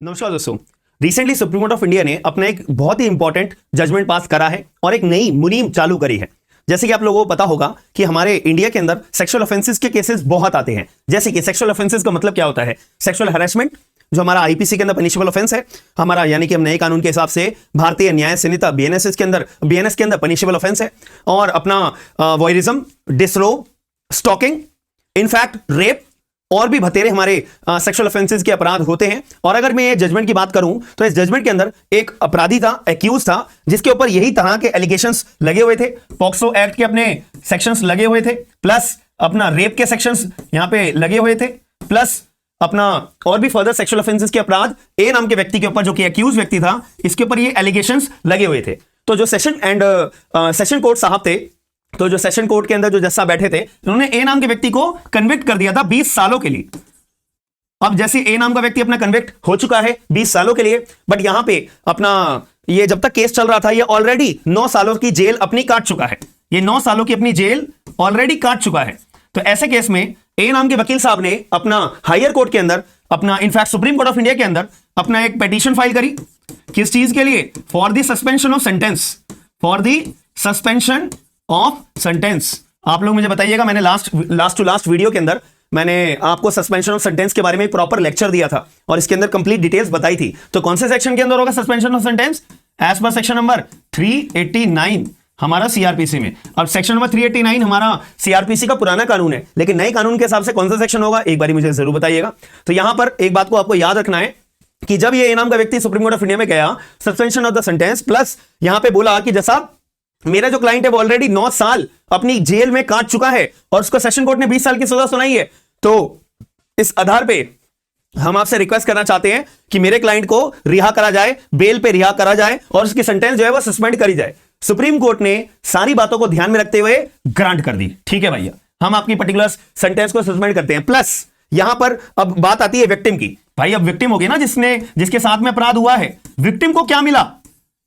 नमस्कार दोस्तों। Recently supreme court of India ने अपना एक बहुत ही इंपॉर्टेंट जजमेंट पास करा है और एक नई मुनीम चालू करी है। जैसे कि आप लोगों को पता होगा कि हमारे इंडिया के अंदर सेक्सुअल ऑफेंसेस के केसेस बहुत आते हैं। जैसे कि सेक्सुअल ऑफेंसेस का मतलब क्या होता है? सेक्सुअल हैरेसमेंट जो हमारा आईपीसी के अंदर पनिशेबल ऑफेंस है हमारा, यानी कि हम नए कानून के हिसाब से भारतीय न्याय संहिता बीएनएस के अंदर पनिशेबल ऑफेंस है। और अपना वॉयरिज्म, डिसरो, स्टॉकिंग, इनफैक्ट रेप और भी बतेरे हमारे सेक्सुअल ऑफेंसेस के अपराध होते हैं। और अगर मैं ये जजमेंट की बात करूं तो इस जजमेंट के अंदर एक अपराधी था, एक्यूज था, जिसके ऊपर यही तरह के एलिगेशंस लगे हुए थे। पॉक्सो एक्ट के अपने सेक्शंस लगे हुए थे, प्लस अपना रेप के सेक्शंस यहां पे लगे हुए थे, प्लस अपना और भी फर्दर सेक्सुअल ऑफेंसेस के अपराध ए नाम के व्यक्ति के ऊपर, जो कि एक्यूज व्यक्ति था, इसके ऊपर ये एलिगेशंस लगे हुए थे। तो जो सेशन कोर्ट साहब थे, तो जो सेशन कोर्ट के अंदर जो जज साहब बैठे थे, उन्होंने ए नाम के व्यक्ति को कन्विक्ट कर दिया था 20 सालों के लिए। अब जैसे ए नाम का व्यक्ति अपना कन्विक्ट हो चुका है 20 सालों के लिए, बट यहां पे अपना ये जब तक केस चल रहा था ये ऑलरेडी 9 सालों की जेल अपनी काट चुका है। ये 9 सालों की अपनी जेल ऑलरेडी काट चुका है। तो ऐसे केस में ए नाम के वकील साहब ने अपना हायर कोर्ट के अंदर, अपना in fact supreme court of India के अंदर अपना एक पिटीशन फाइल करी। किस चीज के लिए? For the suspension of sentence, for the suspension of sentence. आप लोग मुझे बताइएगा, मैंने लास्ट टू लास्ट वीडियो के अंदर मैंने आपको सस्पेंशन ऑफ सेंटेंस के बारे में प्रॉपर लेक्चर दिया था और इसके अंदर कंप्लीट डिटेल्स बताई थी। तो कौन से सेक्शन के अंदर होगा सस्पेंशन ऑफ सेंटेंस? एज पर सेक्शन नंबर 389 हमारा सीआरपीसी में। अब सेक्शन नंबर 389 हमारा सीआरपीसी का पुराना कानून है, लेकिन नए कानून के हिसाब से कौन सा सेक्शन होगा एक बार मुझे जरूर बताइएगा। तो यहां पर एक बात को आपको याद रखना है कि जब ये इनाम का व्यक्ति सुप्रीम कोर्ट ऑफ इंडिया में गया, suspension of the sentence, plus यहां पे बोला कि जैसा मेरा जो क्लाइंट है वो ऑलरेडी 9 साल अपनी जेल में काट चुका है और उसको सेशन कोर्ट ने 20 साल की सजा सुनाई है, तो इस आधार पे हम आपसे रिक्वेस्ट करना चाहते हैं कि मेरे क्लाइंट को रिहा करा जाए, बेल पे रिहा करा जाए और उसकी सेंटेंस जो है वो सस्पेंड करी जाए। सुप्रीम कोर्ट ने सारी बातों को ध्यान में रखते हुए ग्रांट कर दी। ठीक है भैया, हम आपकी पर्टिकुलर सेंटेंस को सस्पेंड करते हैं। प्लस यहां पर अब बात आती है विक्टिम की। भाई अब विक्टिम हो गई ना, जिसके साथ में अपराध हुआ है, विक्टिम को क्या मिला?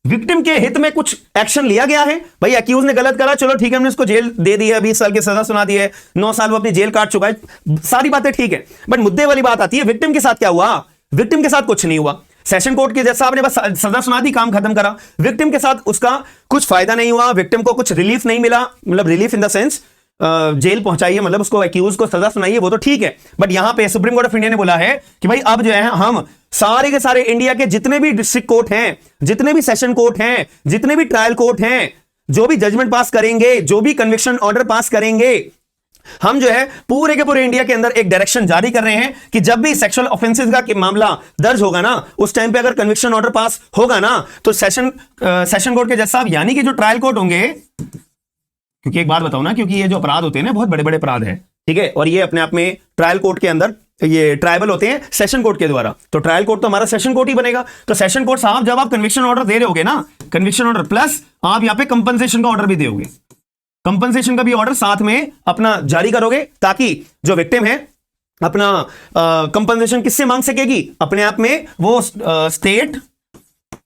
विक्टिम के हित में कुछ एक्शन लिया गया है। भाई एक्यूज ने गलत करा, चलो ठीक है, हमने उसको जेल दे दी है, 20 साल की सजा सुना दी है, 9 साल वो अपनी जेल काट चुका है, सारी बातें ठीक है। बट मुद्दे वाली बात आती है विक्टिम के साथ क्या हुआ? विक्टिम के साथ कुछ नहीं हुआ। सेशन कोर्ट के जज साहब ने बस सजा सुना दी, काम खत्म करा। विक्टिम के साथ उसका कुछ फायदा नहीं हुआ, विक्टिम को कुछ रिलीफ नहीं मिला, मतलब relief in the sense jail पहुंचाइए, मतलब उसको एक्यूज को सजा सुनाइए, वो तो ठीक है। बट यहां पे सुप्रीम कोर्ट ऑफ इंडिया ने बोला है कि भाई अब जो है हम सारे के सारे इंडिया के जितने भी डिस्ट्रिक्ट कोर्ट हैं, जितने भी सेशन कोर्ट हैं, जितने भी ट्रायल कोर्ट हैं, जो भी जजमेंट पास करेंगे, जो भी कन्विक्शन ऑर्डर पास करेंगे, हम जो है पूरे के पूरे इंडिया के अंदर एक डायरेक्शन जारी कर रहे हैं कि जब भी सेक्सुअल ऑफेंसेस का मामला दर्ज होगा ना, उस टाइम पे अगर कन्विक्शन ऑर्डर पास होगा ना, तो सेशन कोर्ट के जज साहब, यानी कि जो ट्रायल कोर्ट होंगे, क्योंकि एक बात बताऊं ना, क्योंकि ये जो अपराध होते हैं ना बहुत बड़े बड़े अपराध हैं, ठीक है, और ये अपने आप में ट्रायल कोर्ट के अंदर ये ट्रायबल होते हैं सेशन कोर्ट के द्वारा, तो ट्रायल कोर्ट तो हमारा सेशन कोर्ट ही बनेगा। तो सेशन कोर्ट साहब जब आप कन्विक्शन ऑर्डर दे रहे होगे ना, कन्विक्शन ऑर्डर प्लस आप यहां पे कंपनसेशन का ऑर्डर भी दोगे, कंपनसेशन का भी ऑर्डर साथ में अपना जारी करोगे, ताकि जो विक्टिम है अपना कंपनसेशन किससे मांग सकेगी? अपने आप में वो स्टेट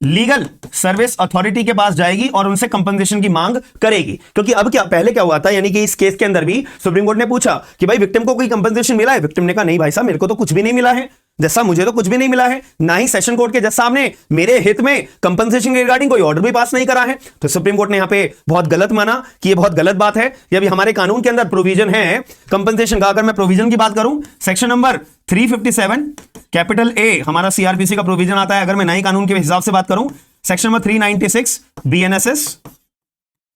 लीगल सर्विस अथॉरिटी के पास जाएगी और उनसे कंपनसेशन की मांग करेगी। क्योंकि अब क्या, पहले क्या हुआ था, यानी कि इस केस के अंदर भी सुप्रीम कोर्ट ने पूछा कि भाई विक्टिम को कोई कंपनसेशन मिला है? विक्टिम ने कहा नहीं भाई साहब, मेरे को तो कुछ भी नहीं मिला है, जैसा मुझे तो कुछ भी नहीं मिला है, ना ही सेशन कोर्ट के जज साहब ने मेरे हित में कंपनसेशन के रिगार्डिंग कोई ऑर्डर भी पास नहीं करा है। तो सुप्रीम कोर्ट ने यहां पे बहुत गलत माना कि ये बहुत गलत बात है। ये भी हमारे कानून के अंदर प्रोविजन है कंपनसेशन का। अगर मैं प्रोविजन की बात करूं, सेक्शन नंबर 357 कैपिटल ए हमारा सीआरपीसी का प्रोविजन आता है। अगर मैं नए कानून के हिसाब से बात करूं, सेक्शन नंबर 396 बीएनएसएस,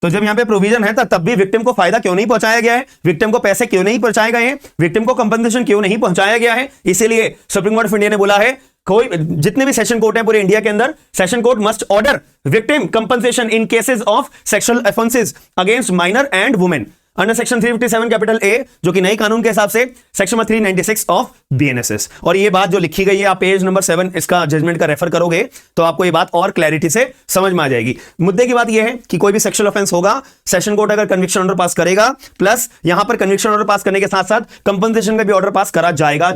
तो जब यहां पे प्रोविजन है तब भी विक्टिम को फायदा क्यों नहीं पहुंचाया गया है, विक्टिम को पैसे क्यों नहीं पहुंचाए गए हैं, विक्टिम को कंपनसेशन क्यों नहीं पहुंचाया गया है? इसीलिए सुप्रीम कोर्ट ऑफ इंडिया ने बोला है कोई जितने भी सेशन कोर्ट हैं पूरे इंडिया के अंदर, session court must order victim compensation in cases of sexual offences against minor and women under section 357 capital A, जो कि नए कानून के हिसाब से सेक्शन नंबर 396 ऑफ बीएनएसएस। और ये बात जो लिखी गई है, आप पेज नंबर 7 इसका जजमेंट का रेफर करोगे तो आपको ये बात और क्लैरिटी से समझ में आ जाएगी। मुद्दे की बात ये है कि कोई भी सेक्सुअल ऑफेंस होगा, सेशन कोर्ट अगर कन्विक्शन ऑर्डर पास करेगा, प्लस यहां पर कन्विक्शन ऑर्डर पास करने के साथ साथ कंपनसेशन का भी ऑर्डर पास करा जाएगा,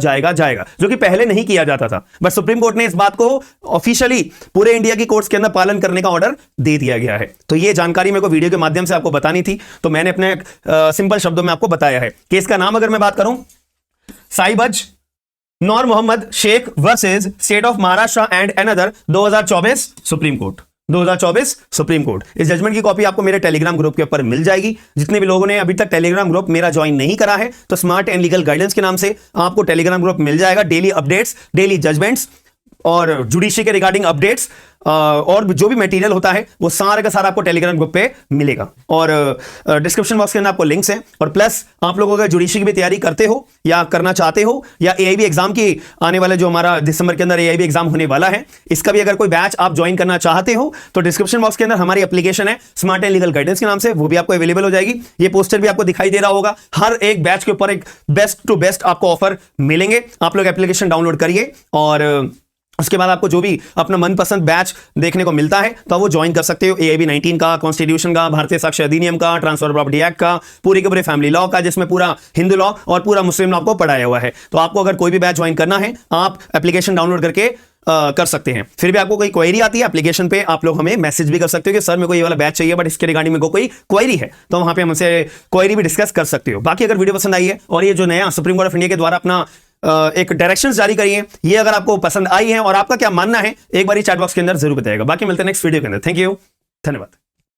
जो कि पहले नहीं किया जाता था। बट सुप्रीम कोर्ट ने इस बात को ऑफिशियली पूरे इंडिया की कोर्ट्स के अंदर पालन करने का ऑर्डर दे दिया गया है। तो ये जानकारी मेरे को वीडियो के माध्यम से आपको बतानी थी, तो मैंने अपने सिंपल शब्दों में आपको बताया है। केस का नाम अगर मैं बात करूं, साइबज नौर Mohammad Sheikh versus state of Maharashtra and another 2024 supreme court. 2024 supreme court. इस जजमेंट की कॉपी आपको मेरे टेलीग्राम ग्रुप के ऊपर मिल जाएगी। जितने भी लोगों ने अभी तक टेलीग्राम ग्रुप मेरा ज्वाइन नहीं करा है तो स्मार्ट एंड लीगल गाइडेंस के नाम से आपको टेलीग्राम ग्रुप मिल जाएगा। डेली अपडेट्स, डेली जजमेंट्स और जुडिशरी के रिगार्डिंग अपडेट्स और जो भी मटेरियल होता है वो सारा का सारा आपको टेलीग्राम ग्रुप पे मिलेगा। और डिस्क्रिप्शन बॉक्स के अंदर आपको लिंक्स हैं। और प्लस आप लोगों अगर जुडिशरी की भी तैयारी करते हो या करना चाहते हो या एआईबी एग्जाम की आने वाले जो हमारा दिसंबर के अंदर एआईबी एग्जाम होने वाला है, इसका भी अगर कोई बैच आप ज्वाइन करना चाहते हो तो डिस्क्रिप्शन बॉक्स के अंदर हमारी एप्लीकेशन है स्मार्ट एंड लीगल गाइडेंस के नाम से, वो भी आपको अवेलेबल हो जाएगी। ये पोस्टर भी आपको दिखाई दे रहा होगा। हर एक बैच के ऊपर एक बेस्ट टू बेस्ट आपको ऑफर मिलेंगे। आप लोग एप्लीकेशन डाउनलोड करिए और उसके बाद आपको जो भी अपना मनपसंद बैच देखने को मिलता है तो वो ज्वाइन कर सकते हो। एआईबी 19 का, कॉन्स्टिट्यूशन का, भारतीय साक्ष्य अधिनियम का, ट्रांसफर प्रॉपर्टी एक्ट का, पूरे के पूरे फैमिली लॉ का, जिसमें पूरा हिंदू लॉ और पूरा मुस्लिम लॉ को पढ़ाया हुआ है। तो आपको अगर कोई भी बैच ज्वाइन करना है आप एप्लीकेशन डाउनलोड करके कर सकते हैं। फिर भी आपको कोई क्वेरी आती है एप्लीकेशन पे, आप लोग हमें मैसेज भी कर सकते हो कि सर मेरे को ये वाला बैच चाहिए बट इसके रिगार्डिंग में कोई क्वेरी है, तो वहां पे हमसे क्वेरी भी डिस्कस कर सकते हो। बाकी अगर वीडियो पसंद आई है और ये जो नया सुप्रीम कोर्ट ऑफ इंडिया के द्वारा अपना एक डायरेक्शंस जारी करी है, ये अगर आपको पसंद आई है और आपका क्या मानना है एक बार चैट बॉक्स के अंदर जरूर बताइएगा। बाकी मिलते हैं नेक्स्ट वीडियो के अंदर। थैंक यू, धन्यवाद।